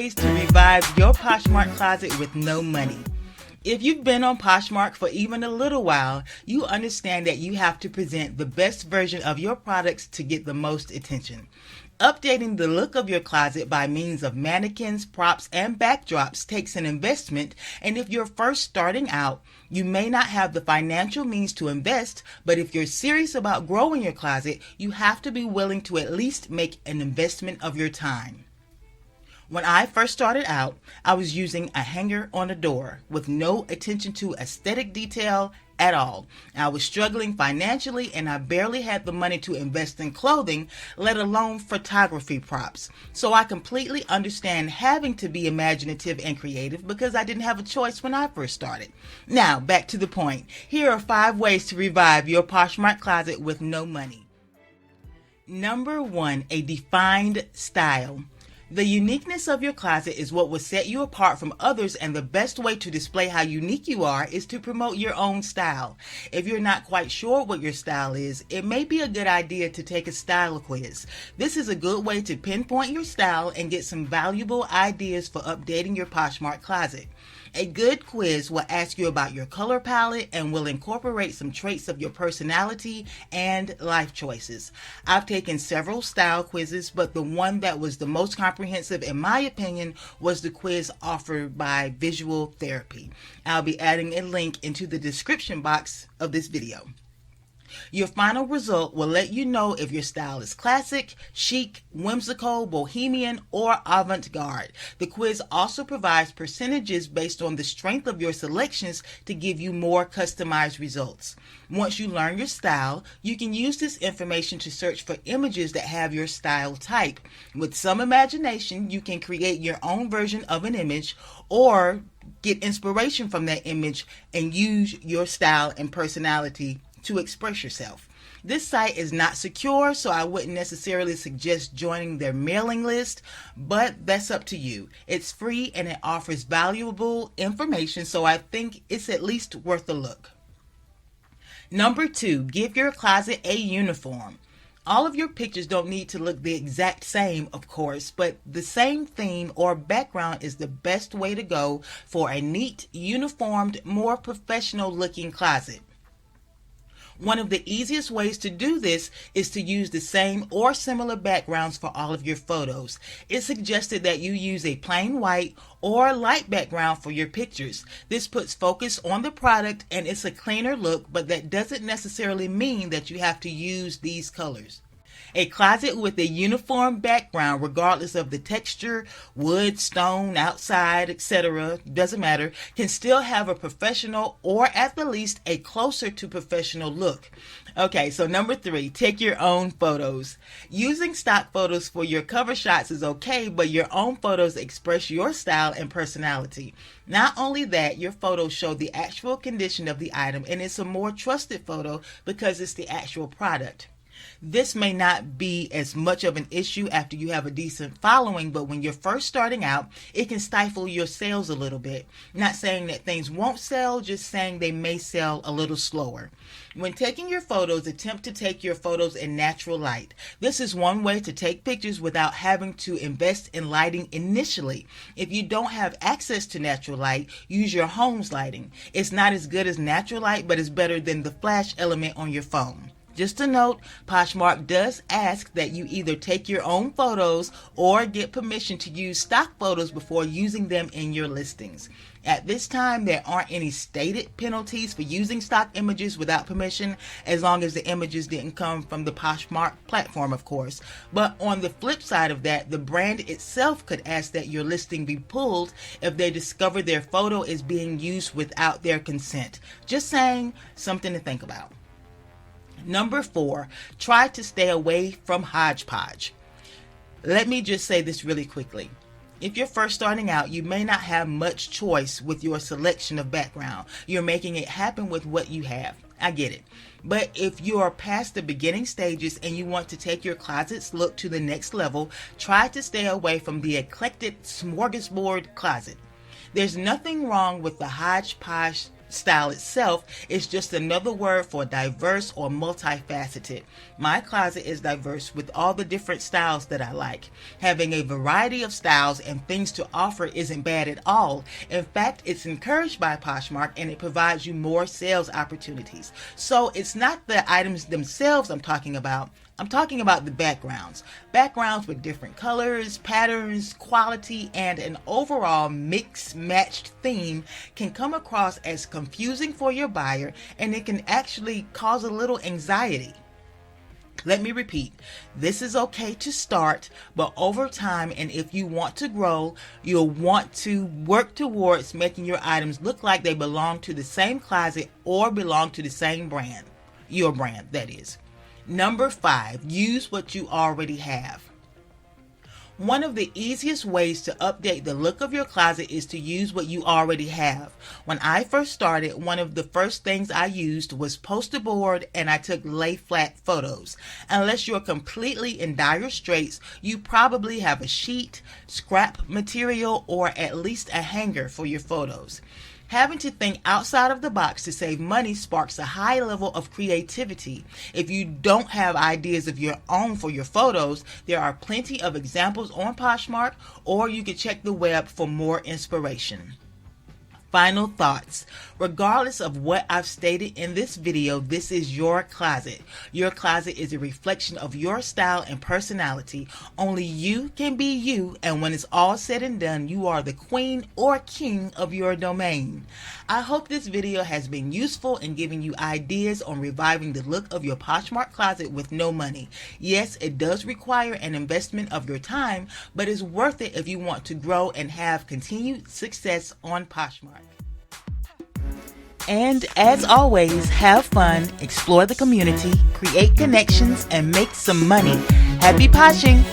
ways to revive your Poshmark closet with no money. If you've been on Poshmark for even a little while, you understand that you have to present the best version of your products to get the most attention. Updating the look of your closet by means of mannequins, props, and backdrops takes an investment, and if you're first starting out, you may not have the financial means to invest, but if you're serious about growing your closet, you have to be willing to at least make an investment of your time. When I first started out, I was using a hanger on a door with no attention to aesthetic detail at all. I was struggling financially and I barely had the money to invest in clothing, let alone photography props. So I completely understand having to be imaginative and creative because I didn't have a choice when I first started. Now, back to the point. Here are 5 ways to revive your Poshmark closet with no money. Number 1, a defined style. The uniqueness of your closet is what will set you apart from others, and the best way to display how unique you are is to promote your own style. If you're not quite sure what your style is, it may be a good idea to take a style quiz. This is a good way to pinpoint your style and get some valuable ideas for updating your Poshmark closet. A good quiz will ask you about your color palette and will incorporate some traits of your personality and life choices. I've taken several style quizzes, but the one that was the most comprehensive in my opinion was the quiz offered by Visual Therapy. I'll be adding a link into the description box of this video. Your final result will let you know if your style is classic, chic, whimsical, bohemian, or avant-garde. The quiz also provides percentages based on the strength of your selections to give you more customized results. Once you learn your style, you can use this information to search for images that have your style type. With some imagination, you can create your own version of an image or get inspiration from that image and use your style and personality to express yourself. This site is not secure, so I wouldn't necessarily suggest joining their mailing list, but that's up to you. It's free and it offers valuable information, so I think it's at least worth a look. Number 2, give your closet a uniform. All of your pictures don't need to look the exact same, of course, but the same theme or background is the best way to go for a neat, uniformed, more professional looking closet. One of the easiest ways to do this is to use the same or similar backgrounds for all of your photos. It's suggested that you use a plain white or light background for your pictures. This puts focus on the product and it's a cleaner look, but that doesn't necessarily mean that you have to use these colors. A closet with a uniform background, regardless of the texture, wood, stone, outside, etc., doesn't matter, can still have a professional or at the least a closer to professional look. Okay, so number 3, take your own photos. Using stock photos for your cover shots is okay, but your own photos express your style and personality. Not only that, your photos show the actual condition of the item, and it's a more trusted photo because it's the actual product. This may not be as much of an issue after you have a decent following, but when you're first starting out, it can stifle your sales a little bit. Not saying that things won't sell, just saying they may sell a little slower. When taking your photos, attempt to take your photos in natural light. This is one way to take pictures without having to invest in lighting initially. If you don't have access to natural light, use your home's lighting. It's not as good as natural light, but it's better than the flash element on your phone. Just a note, Poshmark does ask that you either take your own photos or get permission to use stock photos before using them in your listings. At this time, there aren't any stated penalties for using stock images without permission, as long as the images didn't come from the Poshmark platform, of course. But on the flip side of that, the brand itself could ask that your listing be pulled if they discover their photo is being used without their consent. Just saying, something to think about. Number 4, try to stay away from hodgepodge. Let me just say this really quickly. If you're first starting out, you may not have much choice with your selection of background. You're making it happen with what you have. I get it. But if you are past the beginning stages and you want to take your closet's look to the next level, try to stay away from the eclectic smorgasbord closet. There's nothing wrong with the hodgepodge style itself is just another word for diverse or multifaceted. My closet is diverse with all the different styles that I like. Having a variety of styles and things to offer isn't bad at all. In fact, it's encouraged by Poshmark and it provides you more sales opportunities. So it's not the items themselves I'm talking about. I'm talking about the backgrounds. Backgrounds with different colors, patterns, quality, and an overall mix-matched theme can come across as confusing for your buyer, and it can actually cause a little anxiety. Let me repeat, this is okay to start, but over time, and if you want to grow, you'll want to work towards making your items look like they belong to the same closet or belong to the same brand. Your brand, that is. Number 5, use what you already have. One of the easiest ways to update the look of your closet is to use what you already have. When I first started, one of the first things I used was poster board, and I took lay flat photos. Unless you're completely in dire straits, you probably have a sheet, scrap material, or at least a hanger for your photos. Having to think outside of the box to save money sparks a high level of creativity. If you don't have ideas of your own for your photos, there are plenty of examples on Poshmark, or you can check the web for more inspiration. Final thoughts. Regardless of what I've stated in this video, this is your closet. Your closet is a reflection of your style and personality. Only you can be you, and when it's all said and done, you are the queen or king of your domain. I hope this video has been useful in giving you ideas on reviving the look of your Poshmark closet with no money. Yes, it does require an investment of your time, but it's worth it if you want to grow and have continued success on Poshmark. And as always, have fun, explore the community, create connections, and make some money. Happy poshing!